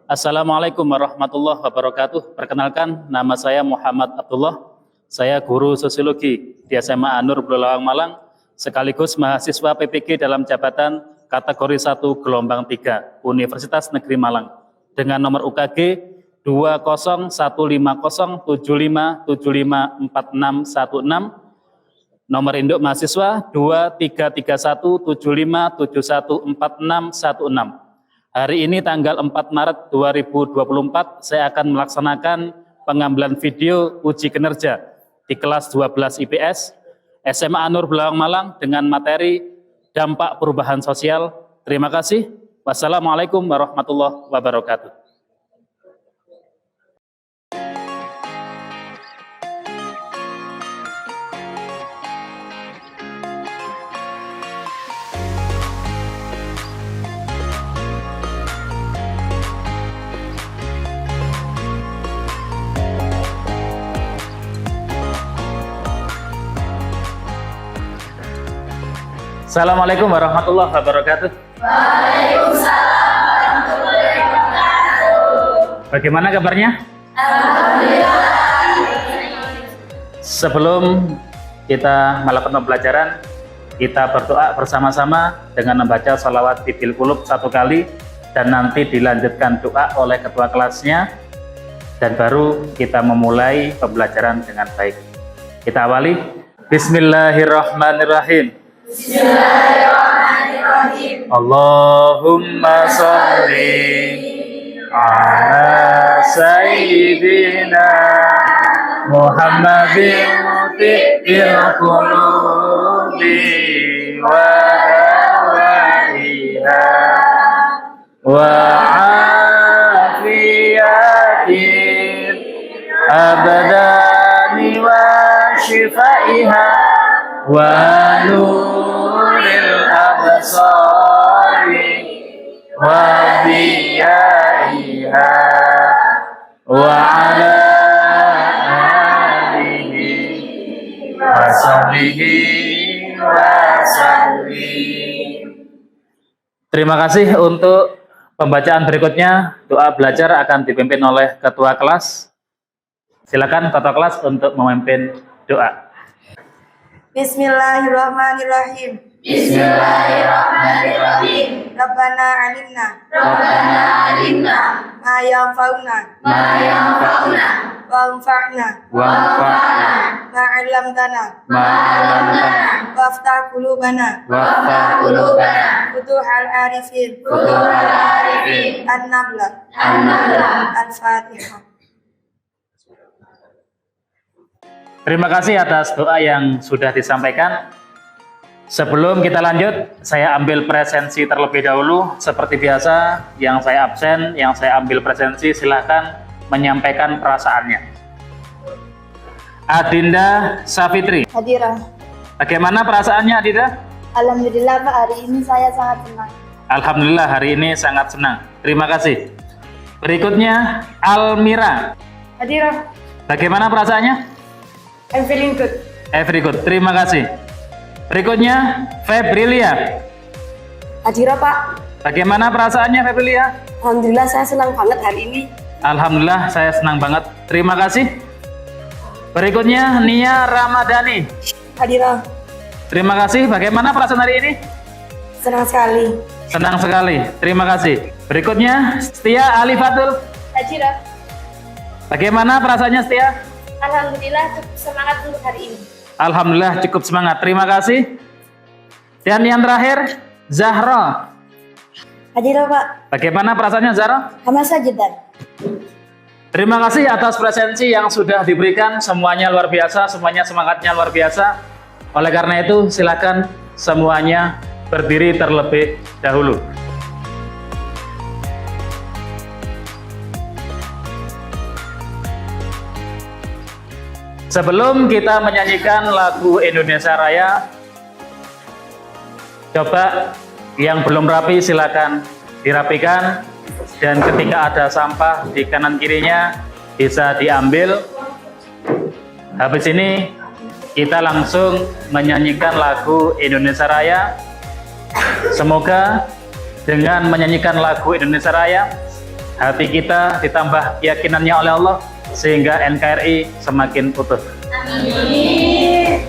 Assalamualaikum warahmatullahi wabarakatuh. Perkenalkan, nama saya Muhammad Abdullah. Saya guru sosiologi di SMA An-Nur Bulelawang Malang, sekaligus mahasiswa PPG dalam jabatan kategori 1 gelombang 3 Universitas Negeri Malang dengan nomor UKG 2015075754616, nomor induk mahasiswa 233175714616. Hari ini tanggal 4 Maret 2024 saya akan melaksanakan pengambilan video uji kinerja di kelas 12 IPS SMA An-Nur Bulelawang Malang dengan materi dampak perubahan sosial. Terima kasih. Wassalamualaikum warahmatullahi wabarakatuh. Assalamualaikum warahmatullahi wabarakatuh. Waalaikumsalam warahmatullahi wabarakatuh. Bagaimana kabarnya? Alhamdulillah. Sebelum kita melakukan pembelajaran, kita berdoa bersama-sama dengan membaca sholawat Tibil Qulub 1 kali dan nanti dilanjutkan doa oleh ketua kelasnya dan baru kita memulai pembelajaran dengan baik. Kita awali. Bismillahirrahmanirrahim. Bismillahirrahmanirrahim. Allahumma sholli ala sayyidina Muhammadin tibbil qulubi wa dawaiha wa afiyatil abdani wa shifaiha wa nuril absari wa biyaiha wa ala alihi wa sahbihi wa sallim. Terima kasih untuk pembacaan berikutnya. Doa belajar akan dipimpin oleh ketua kelas. Silakan ketua kelas untuk memimpin doa. Bismillahirrahmanirrahim. Bismillahirrahmanirrahim. Rabbana alimna ma yanfa'una wanfa'na Wanfa'na ma 'allamtana ma'alamtana waftah qulubana futuhal arifin an-nabla al-fatihah. Terima kasih atas doa yang sudah disampaikan. Sebelum kita lanjut, saya ambil presensi terlebih dahulu. Seperti biasa, yang saya absen, yang saya ambil presensi, silahkan menyampaikan perasaannya. Adinda Safitri, Hadirah. bagaimana perasaannya Adinda? Alhamdulillah Pak, hari ini saya sangat senang. Alhamdulillah, hari ini sangat senang. Terima kasih. Berikutnya, Almira. Hadirah. Bagaimana perasaannya? I'm feeling good. Very good, terima kasih. Berikutnya, Febrilia. Hadirah Pak. Bagaimana perasaannya Febrilia? Alhamdulillah saya senang banget hari ini. Alhamdulillah, saya senang banget. Terima kasih. Berikutnya, Nia Ramadhani. Hadirah. Terima kasih. Bagaimana perasaan hari ini? Senang sekali. Senang sekali. Terima kasih. Berikutnya, Setia Alifatul. Hadirah. Bagaimana perasaannya Setia? Alhamdulillah cukup semangat untuk hari ini. Alhamdulillah cukup semangat. Terima kasih. Dan yang terakhir, Zahra. Hadirah Pak. Bagaimana perasaannya Zahra? Sama saja Dan. Terima kasih atas presensi yang sudah diberikan. Semuanya luar biasa, semuanya semangatnya luar biasa. Oleh karena itu, silakan semuanya berdiri terlebih dahulu. Sebelum kita menyanyikan lagu Indonesia Raya, coba yang belum rapi silakan dirapikan, dan ketika ada sampah di kanan kirinya bisa diambil. Habis ini kita langsung menyanyikan lagu Indonesia Raya. Semoga dengan menyanyikan lagu Indonesia Raya hati kita ditambah keyakinannya oleh Allah, sehingga NKRI semakin utuh. Amin.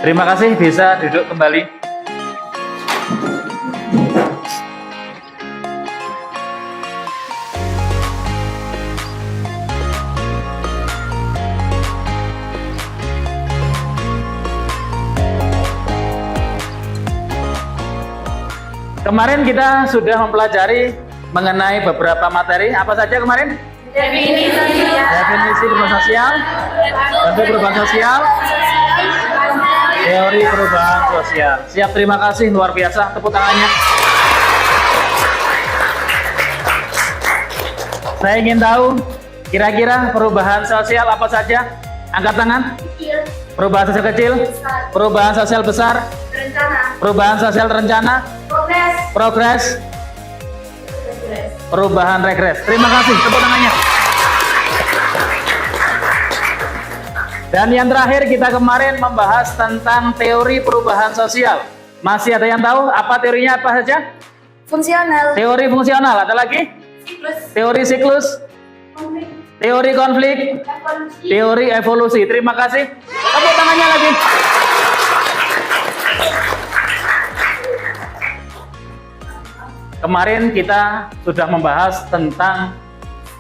Terima kasih, bisa duduk kembali. Kemarin kita sudah mempelajari mengenai beberapa materi. Apa saja kemarin? Definisi perubahan sosial, bentuk perubahan sosial, teori perubahan sosial. Siap, terima kasih, luar biasa, tepuk tangannya. Saya ingin tahu kira-kira perubahan sosial apa saja? Angkat tangan. Perubahan sosial kecil, perubahan sosial besar, perubahan sosial rencana, progres, perubahan regres. Terima kasih, tepuk tangannya. Dan yang terakhir, kita kemarin membahas tentang teori perubahan sosial. Masih ada yang tahu apa teorinya apa saja? Fungsional. Teori fungsional, ada lagi? Teori siklus, teori konflik, teori evolusi. Terima kasih. Tepuk tangannya lagi. Kemarin kita sudah membahas tentang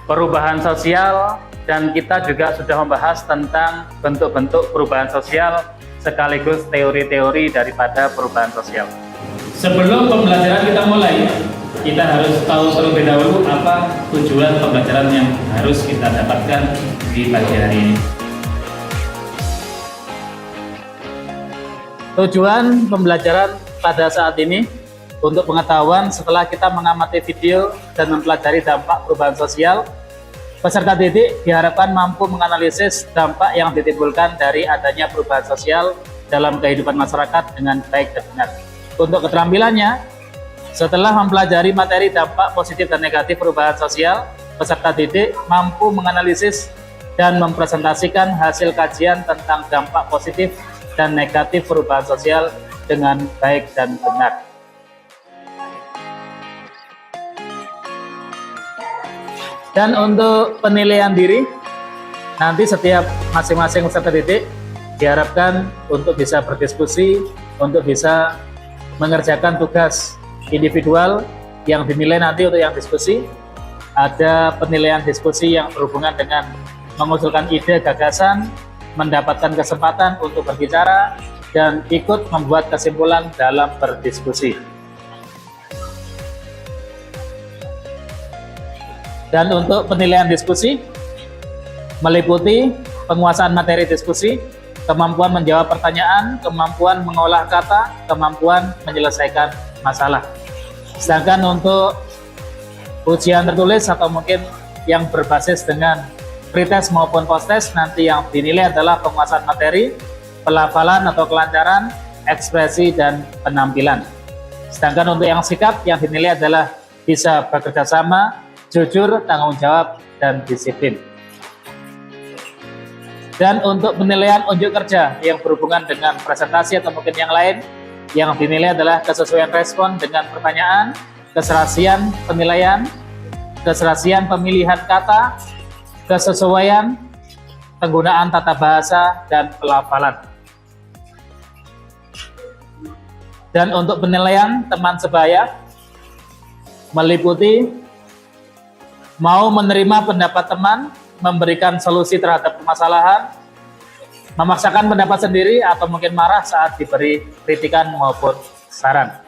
perubahan sosial, dan kita juga sudah membahas tentang bentuk-bentuk perubahan sosial sekaligus teori-teori daripada perubahan sosial. Sebelum pembelajaran kita mulai, kita harus tahu terlebih dahulu apa tujuan pembelajaran yang harus kita dapatkan di pagi hari ini. Tujuan pembelajaran pada saat ini untuk pengetahuan setelah kita mengamati video dan mempelajari dampak perubahan sosial, peserta didik diharapkan mampu menganalisis dampak yang ditimbulkan dari adanya perubahan sosial dalam kehidupan masyarakat dengan baik dan benar. Untuk keterampilannya, setelah mempelajari materi dampak positif dan negatif perubahan sosial, peserta didik mampu menganalisis dan mempresentasikan hasil kajian tentang dampak positif dan negatif perubahan sosial dengan baik dan benar. Dan untuk penilaian diri, nanti setiap masing-masing peserta didik diharapkan untuk bisa berdiskusi, untuk bisa mengerjakan tugas individual yang dinilai nanti untuk yang diskusi. Ada penilaian diskusi yang berhubungan dengan mengusulkan ide gagasan, mendapatkan kesempatan untuk berbicara, dan ikut membuat kesimpulan dalam berdiskusi. Dan untuk penilaian diskusi, meliputi penguasaan materi diskusi, kemampuan menjawab pertanyaan, kemampuan mengolah kata, kemampuan menyelesaikan masalah. Sedangkan untuk ujian tertulis atau mungkin yang berbasis dengan pretest maupun posttest, nanti yang dinilai adalah penguasaan materi, pelafalan atau kelancaran, ekspresi, dan penampilan. Sedangkan untuk yang sikap, yang dinilai adalah bisa bekerja sama, jujur, tanggung jawab, dan disiplin. Dan untuk penilaian unjuk kerja yang berhubungan dengan presentasi atau mungkin yang lain, yang dinilai adalah kesesuaian respon dengan pertanyaan, keserasian penilaian, keserasian pemilihan kata, kesesuaian penggunaan tata bahasa, dan pelafalan. Dan untuk penilaian teman sebaya meliputi mau menerima pendapat teman, memberikan solusi terhadap permasalahan, memaksakan pendapat sendiri, atau mungkin marah saat diberi kritikan maupun saran.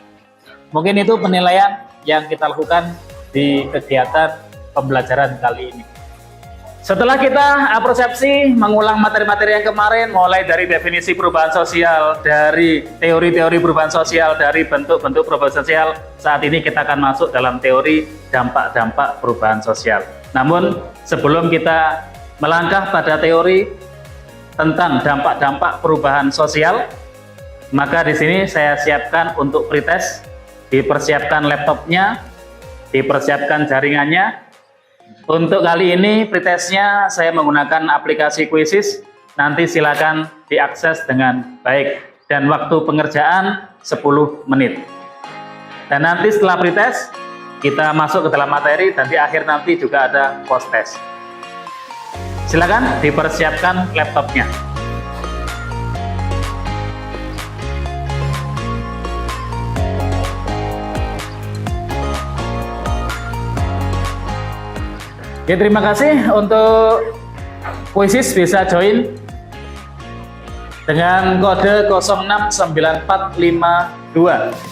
Mungkin itu penilaian yang kita lakukan di kegiatan pembelajaran kali ini. Setelah kita persepsi, mengulang materi-materi yang kemarin, mulai dari definisi perubahan sosial, dari teori-teori perubahan sosial, dari bentuk-bentuk perubahan sosial, saat ini kita akan masuk dalam teori dampak-dampak perubahan sosial. Namun, sebelum kita melangkah pada teori tentang dampak-dampak perubahan sosial, maka di sini saya siapkan untuk pretest, dipersiapkan laptopnya, dipersiapkan jaringannya. Untuk kali ini pretestnya saya menggunakan aplikasi Quizzes, nanti silakan diakses dengan baik, dan waktu pengerjaan 10 menit. Dan nanti setelah pretest kita masuk ke dalam materi, dan di akhir nanti juga ada post test. Silakan dipersiapkan laptopnya. Oke, terima kasih. Untuk Quizzes bisa join dengan kode 069452.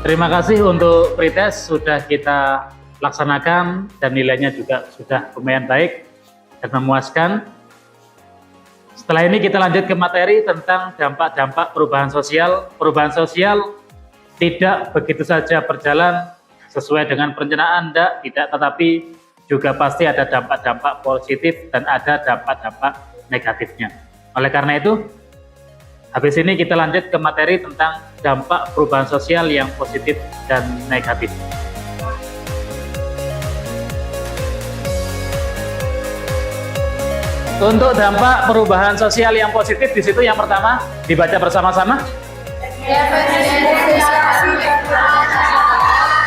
Terima kasih untuk pretest sudah kita laksanakan dan nilainya juga sudah lumayan baik dan memuaskan. Setelah ini kita lanjut ke materi tentang dampak-dampak perubahan sosial. Perubahan sosial tidak begitu saja berjalan sesuai dengan perencanaan tidak, tetapi juga pasti ada dampak-dampak positif dan ada dampak-dampak negatifnya. Oleh karena itu, habis ini kita lanjut ke materi tentang dampak perubahan sosial yang positif dan negatif. Untuk dampak perubahan sosial yang positif, di situ yang pertama dibaca bersama-sama.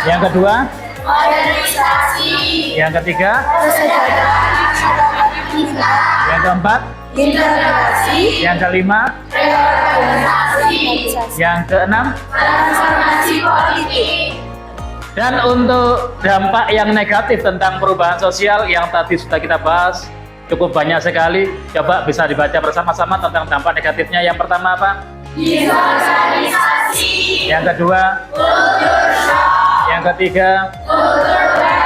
Yang kedua, modernisasi. Yang ketiga, yang keempat, integrasi. Yang kelima, reorganisasi. Yang keenam, transformasi politik. Dan untuk dampak yang negatif tentang perubahan sosial yang tadi sudah kita bahas cukup banyak sekali. Coba bisa dibaca bersama-sama tentang dampak negatifnya. Yang pertama apa? Disorganisasi. Yang kedua, culture shock. Yang ketiga, culture war.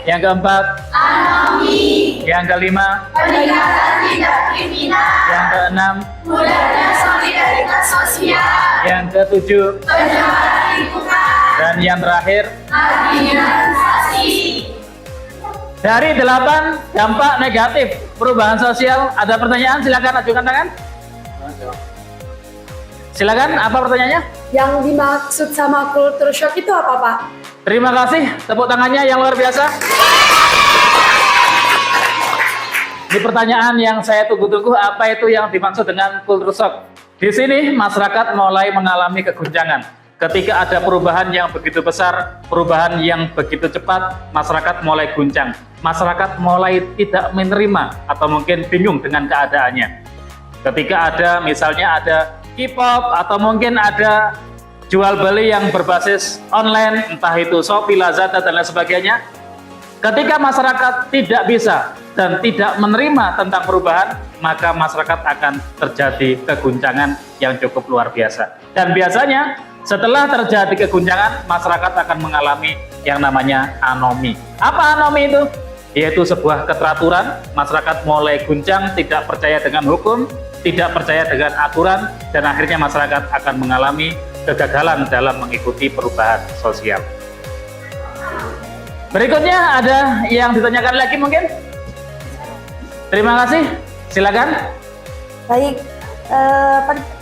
Yang keempat, anomi. Yang kelima, peningkatan tindak kriminal. Yang keenam, mudahnya solidaritas sosial. Yang ketujuh, pencemaran lingkungan. Dan yang terakhir, marginalisasi. Dari 8 dampak negatif perubahan sosial, ada pertanyaan? Silakan ajukan tangan. Silakan, apa pertanyaannya? Yang dimaksud sama culture shock itu apa, Pak? Terima kasih, tepuk tangannya yang luar biasa. Ini pertanyaan yang saya tunggu-tunggu, apa itu yang dimaksud dengan culture shock? Di sini masyarakat mulai mengalami keguncangan. Ketika ada perubahan yang begitu besar, perubahan yang begitu cepat, masyarakat mulai guncang. Masyarakat mulai tidak menerima atau mungkin bingung dengan keadaannya. Ketika ada misalnya ada K-pop atau mungkin ada jual beli yang berbasis online, entah itu Shopee, Lazada dan lain sebagainya. Ketika masyarakat tidak bisa dan tidak menerima tentang perubahan, maka masyarakat akan terjadi keguncangan yang cukup luar biasa. Dan biasanya setelah terjadi keguncangan, masyarakat akan mengalami yang namanya anomi. Apa anomi itu? Yaitu sebuah keteraturan, masyarakat mulai guncang, tidak percaya dengan hukum, tidak percaya dengan aturan, dan akhirnya masyarakat akan mengalami kegagalan dalam mengikuti perubahan sosial. Berikutnya ada yang ditanyakan lagi mungkin? Terima kasih, silakan. Baik,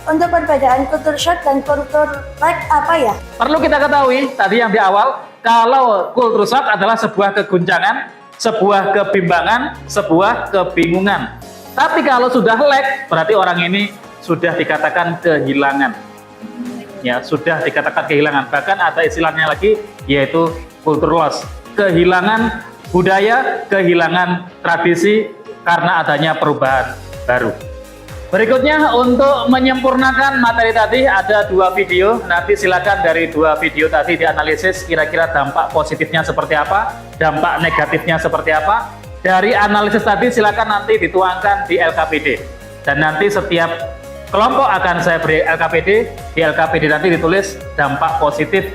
untuk perbedaan culture shock dan culture like apa ya? Perlu kita ketahui tadi yang di awal, kalau culture shock adalah sebuah keguncangan, sebuah kebimbangan, sebuah kebingungan. Tapi kalau sudah lag, berarti orang ini sudah dikatakan kehilangan. Ya, sudah dikatakan kehilangan. Bahkan ada istilahnya lagi, yaitu culture loss. Kehilangan budaya, kehilangan tradisi karena adanya perubahan baru. Berikutnya untuk menyempurnakan materi tadi ada 2 video. Nanti silakan dari 2 video tadi dianalisis kira-kira dampak positifnya seperti apa, dampak negatifnya seperti apa. Dari analisis tadi silakan nanti dituangkan di LKPD. Dan nanti setiap kelompok akan saya beri LKPD. Di LKPD nanti ditulis dampak positif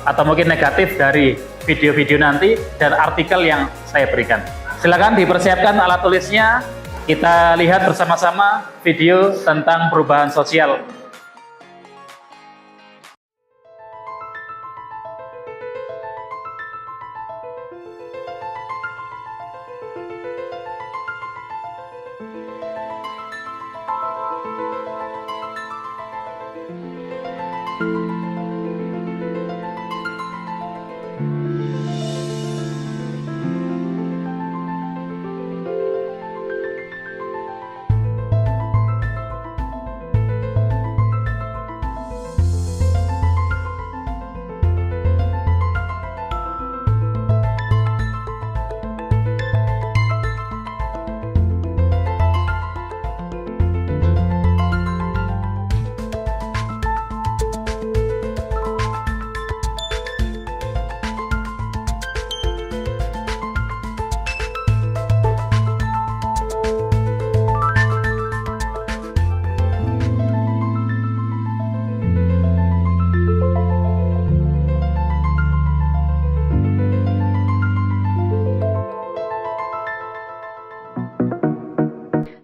atau mungkin negatif dari video-video nanti dan artikel yang saya berikan. Silakan dipersiapkan alat tulisnya. Kita lihat bersama-sama video tentang perubahan sosial.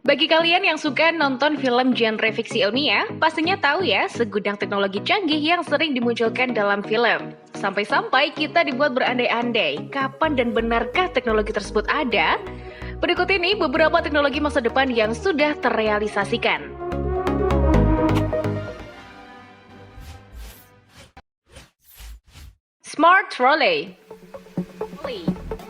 Bagi kalian yang suka nonton film genre fiksi ilmiah, pastinya tahu ya segudang teknologi canggih yang sering dimunculkan dalam film. Sampai-sampai kita dibuat berandai-andai, kapan dan benarkah teknologi tersebut ada? Berikut ini beberapa teknologi masa depan yang sudah terrealisasikan. Smart Trolley.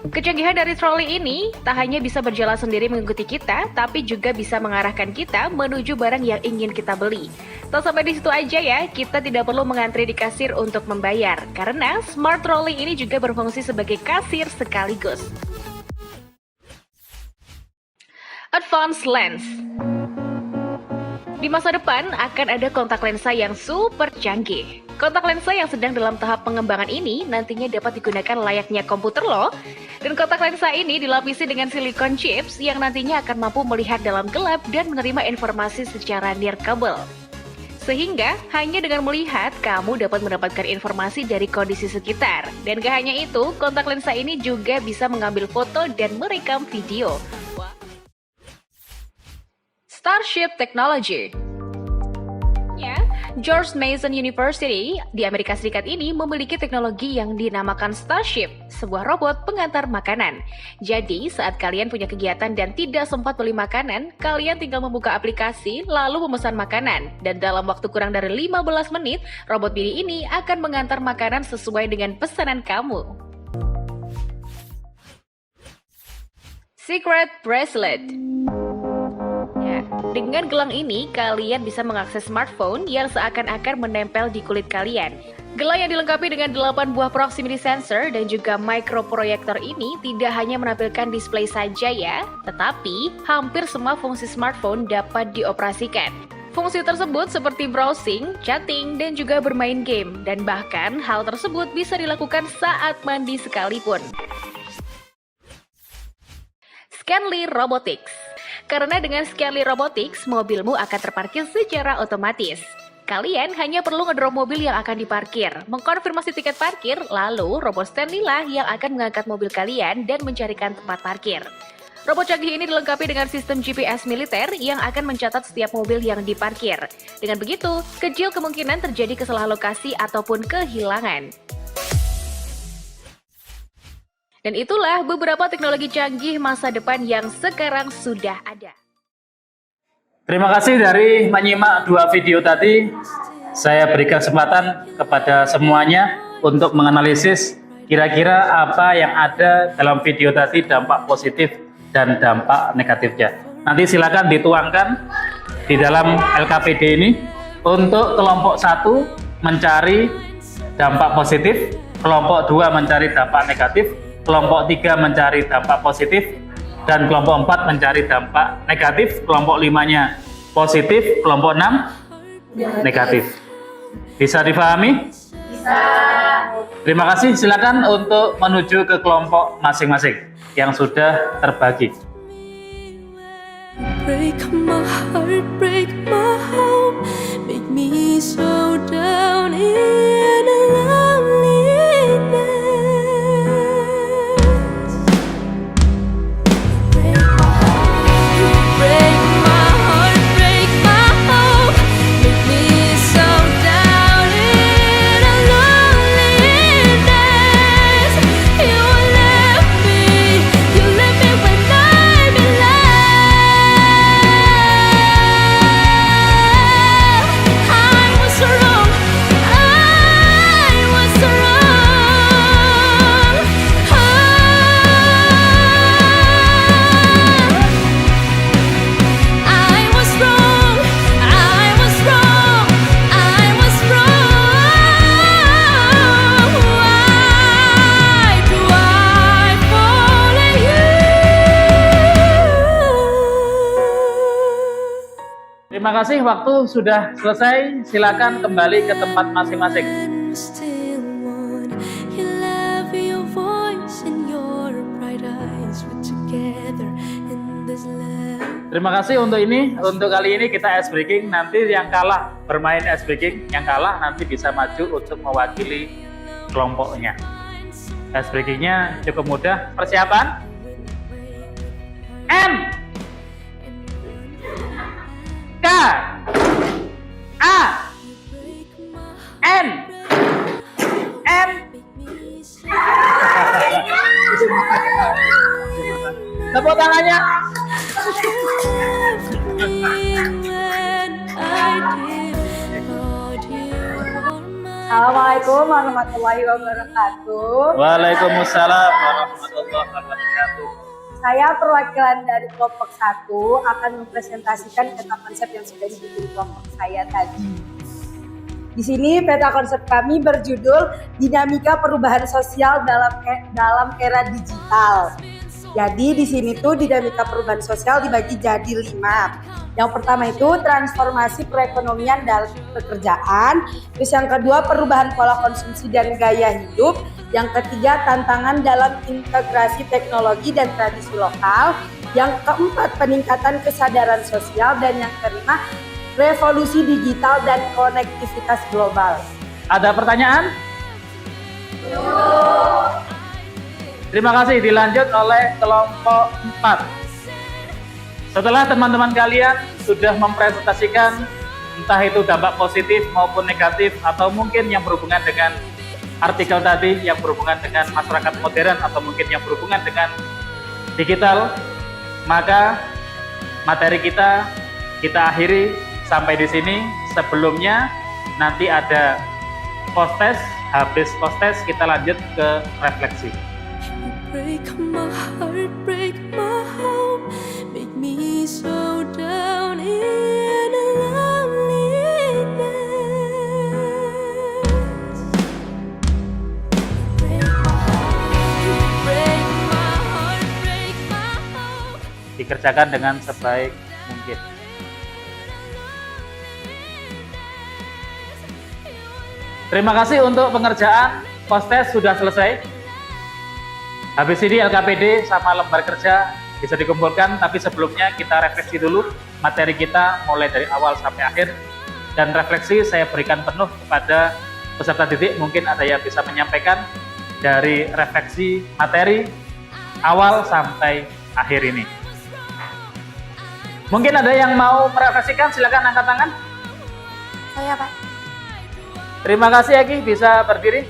Kecanggihan dari trolley ini tak hanya bisa berjalan sendiri mengikuti kita, tapi juga bisa mengarahkan kita menuju barang yang ingin kita beli. Tak sampai di situ aja ya, kita tidak perlu mengantri di kasir untuk membayar, karena smart trolley ini juga berfungsi sebagai kasir sekaligus. Advanced Lens. Di masa depan akan ada kontak lensa yang super canggih. Kontak lensa yang sedang dalam tahap pengembangan ini nantinya dapat digunakan layaknya komputer loh. Dan kontak lensa ini dilapisi dengan silikon chips yang nantinya akan mampu melihat dalam gelap dan menerima informasi secara nirkabel. Sehingga hanya dengan melihat kamu dapat mendapatkan informasi dari kondisi sekitar. Dan gak hanya itu, kontak lensa ini juga bisa mengambil foto dan merekam video. Starship Technology. George Mason University di Amerika Serikat ini memiliki teknologi yang dinamakan Starship, sebuah robot pengantar makanan. Jadi, saat kalian punya kegiatan dan tidak sempat beli makanan, kalian tinggal membuka aplikasi lalu memesan makanan. Dan dalam waktu kurang dari 15 menit, robot mini ini akan mengantar makanan sesuai dengan pesanan kamu. Secret Bracelet. Ya, dengan gelang ini, kalian bisa mengakses smartphone yang seakan-akan menempel di kulit kalian. Gelang yang dilengkapi dengan 8 buah proximity sensor dan juga microprojektor ini tidak hanya menampilkan display saja ya, tetapi hampir semua fungsi smartphone dapat dioperasikan. Fungsi tersebut seperti browsing, chatting, dan juga bermain game, dan bahkan hal tersebut bisa dilakukan saat mandi sekalipun. Scanly Robotics. Karena dengan Scanly Robotics, mobilmu akan terparkir secara otomatis. Kalian hanya perlu ngedrop mobil yang akan diparkir, mengkonfirmasi tiket parkir, lalu robot Stanley lah yang akan mengangkat mobil kalian dan mencarikan tempat parkir. Robot canggih ini dilengkapi dengan sistem GPS militer yang akan mencatat setiap mobil yang diparkir. Dengan begitu, kecil kemungkinan terjadi kesalahan lokasi ataupun kehilangan. Dan itulah beberapa teknologi canggih masa depan yang sekarang sudah ada. Terima kasih dari menyimak 2 video tadi. Saya berikan kesempatan kepada semuanya untuk menganalisis kira-kira apa yang ada dalam video tadi, dampak positif dan dampak negatifnya. Nanti silakan dituangkan di dalam LKPD ini. Untuk kelompok 1 mencari dampak positif, kelompok 2 mencari dampak negatif, kelompok 3 mencari dampak positif, dan kelompok 4 mencari dampak negatif, kelompok 5-nya positif, kelompok 6 negatif. Bisa difahami? Bisa. Terima kasih, silakan untuk menuju ke kelompok masing-masing yang sudah terbagi. Break my heart, break my home, make me so down in loneliness. Terima kasih, waktu sudah selesai. Silakan kembali ke tempat masing-masing. Terima kasih untuk ini. Untuk kali ini kita ice breaking. Nanti yang kalah bermain ice breaking, yang kalah nanti bisa maju untuk mewakili kelompoknya. Ice breakingnya cukup mudah. Persiapan? M K A N M. Tepuk tangannya. Assalamualaikum warahmatullahi wabarakatuh. Waalaikumsalam warahmatullahi wabarakatuh. Saya perwakilan dari kelompok 1 akan mempresentasikan peta konsep yang sudah dibikin kelompok saya tadi. Di sini peta konsep kami berjudul Dinamika Perubahan Sosial dalam Era Digital. Jadi di sini tuh dinamika perubahan sosial dibagi jadi 5. Yang pertama itu transformasi perekonomian dan pekerjaan. Terus yang kedua perubahan pola konsumsi dan gaya hidup. Yang ketiga tantangan dalam integrasi teknologi dan tradisi lokal. Yang keempat peningkatan kesadaran sosial. Dan yang kelima revolusi digital dan konektivitas global. Ada pertanyaan? Terima kasih, dilanjut oleh kelompok 4. Setelah teman-teman kalian sudah mempresentasikan entah itu dampak positif maupun negatif, atau mungkin yang berhubungan dengan artikel tadi, yang berhubungan dengan masyarakat modern, atau mungkin yang berhubungan dengan digital, maka materi kita akhiri sampai di sini. Sebelumnya nanti ada post test, habis post test kita lanjut ke refleksi. Break my heart, break my home, make me so down in a loneliness. Break my heart, break my home. Dikerjakan dengan sebaik mungkin. Terima kasih untuk pengerjaan post test sudah selesai. Habis ini LKPD sama lembar kerja bisa dikumpulkan, tapi sebelumnya kita refleksi dulu materi kita mulai dari awal sampai akhir. Dan refleksi saya berikan penuh kepada peserta didik, mungkin ada yang bisa menyampaikan dari refleksi materi awal sampai akhir ini. Mungkin ada yang mau merefleksikan, silakan angkat tangan. Saya, Pak. Terima kasih Eki, bisa berdiri.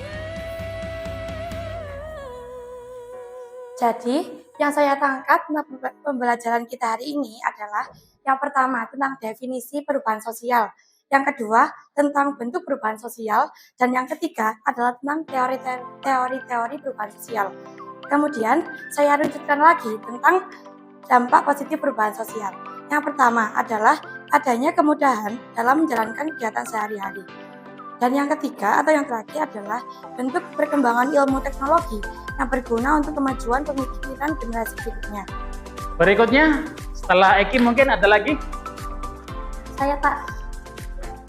Jadi, yang saya tangkap tentang pembelajaran kita hari ini adalah yang pertama tentang definisi perubahan sosial, yang kedua tentang bentuk perubahan sosial, dan yang ketiga adalah tentang teori-teori perubahan sosial. Kemudian, saya lanjutkan lagi tentang dampak positif perubahan sosial. Yang pertama adalah adanya kemudahan dalam menjalankan kegiatan sehari-hari. Dan yang ketiga atau yang terakhir adalah bentuk perkembangan ilmu teknologi yang berguna untuk kemajuan pemikiran generasi berikutnya. Berikutnya, setelah Eki mungkin ada lagi? Saya, Pak.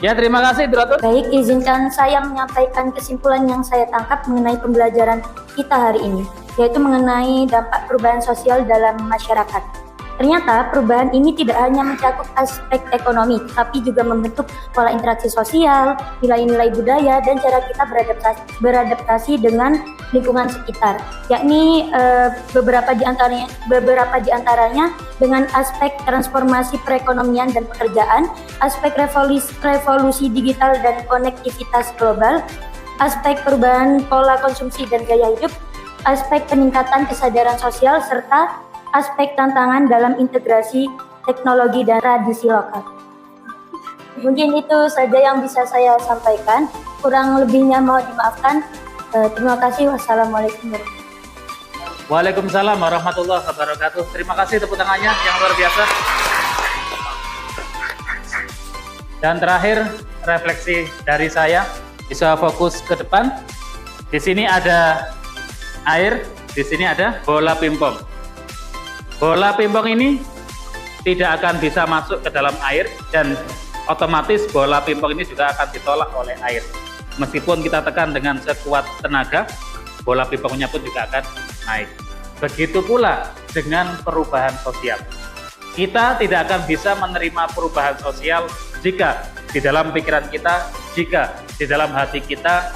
Ya, terima kasih Duratul. Baik, izinkan saya menyampaikan kesimpulan yang saya tangkap mengenai pembelajaran kita hari ini, yaitu mengenai dampak perubahan sosial dalam masyarakat. Ternyata perubahan ini tidak hanya mencakup aspek ekonomi, tapi juga membentuk pola interaksi sosial, nilai-nilai budaya, dan cara kita beradaptasi dengan lingkungan sekitar. Yakni beberapa di antaranya dengan aspek transformasi perekonomian dan pekerjaan, aspek revolusi digital dan konektivitas global, aspek perubahan pola konsumsi dan gaya hidup, aspek peningkatan kesadaran sosial, serta aspek tantangan dalam integrasi teknologi dan tradisi lokal. Mungkin itu saja yang bisa saya sampaikan. Kurang lebihnya mohon dimaafkan. Terima kasih. Wassalamualaikum warahmatullahi wabarakatuh. Waalaikumsalam warahmatullahi wabarakatuh. Terima kasih tepuk tangannya yang luar biasa. Dan terakhir, refleksi dari saya, bisa fokus ke depan. Di sini ada air, di sini ada bola pingpong. Bola pingpong ini tidak akan bisa masuk ke dalam air dan otomatis bola pingpong ini juga akan ditolak oleh air. Meskipun kita tekan dengan sekuat tenaga, bola pingpongnya pun juga akan naik. Begitu pula dengan perubahan sosial. Kita tidak akan bisa menerima perubahan sosial jika di dalam pikiran kita, jika di dalam hati kita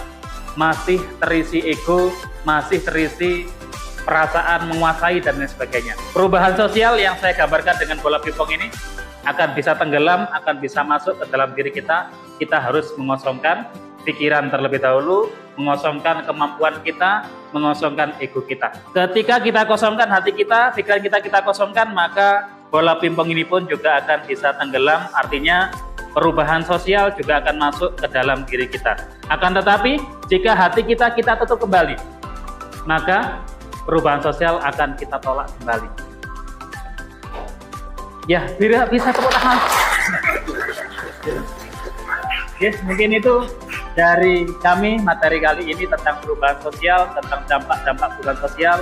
masih terisi ego, masih terisi perasaan menguasai dan lain sebagainya. Perubahan sosial yang saya gambarkan dengan bola pingpong ini akan bisa tenggelam, akan bisa masuk ke dalam diri kita. Kita harus mengosongkan pikiran terlebih dahulu, mengosongkan kemampuan kita, mengosongkan ego kita. Ketika kita kosongkan hati kita, pikiran kita kosongkan, maka bola pingpong ini pun juga akan bisa tenggelam. Artinya perubahan sosial juga akan masuk ke dalam diri kita. Akan tetapi jika hati kita tutup kembali, maka perubahan sosial akan kita tolak kembali. Ya, bisa tepuk tangan. Yes, mungkin itu dari kami materi kali ini tentang perubahan sosial, tentang dampak-dampak perubahan sosial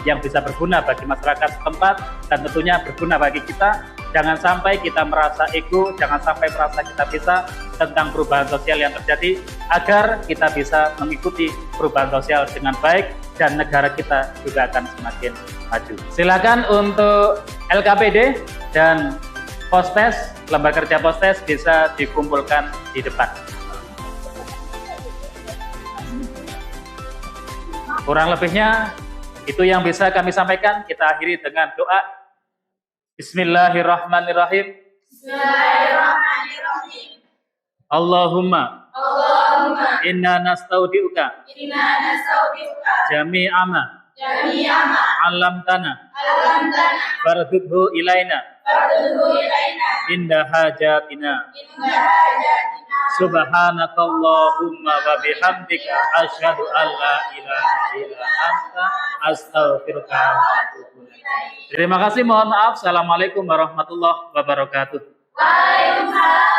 yang bisa berguna bagi masyarakat setempat dan tentunya berguna bagi kita. Jangan sampai kita merasa ego, jangan sampai merasa kita bisa tentang perubahan sosial yang terjadi, agar kita bisa mengikuti perubahan sosial dengan baik dan negara kita juga akan semakin maju. Silakan untuk LKPD dan postes, lembar kerja postes bisa dikumpulkan di depan. Kurang lebihnya itu yang bisa kami sampaikan. Kita akhiri dengan doa. Bismillahirrahmanirrahim. Bismillahirrahmanirrahim. Allahumma inna nastaudiuka jami'a ma 'allamtana fardudhu ilaina inda hajatina subhanakallahumma wa bihamdika asyhadu an la ilaha illa anta astaghfiruka wa atubu ilaik. Terima kasih, mohon maaf. Assalamualaikum warahmatullahi wabarakatuh. Waalaikumsalam.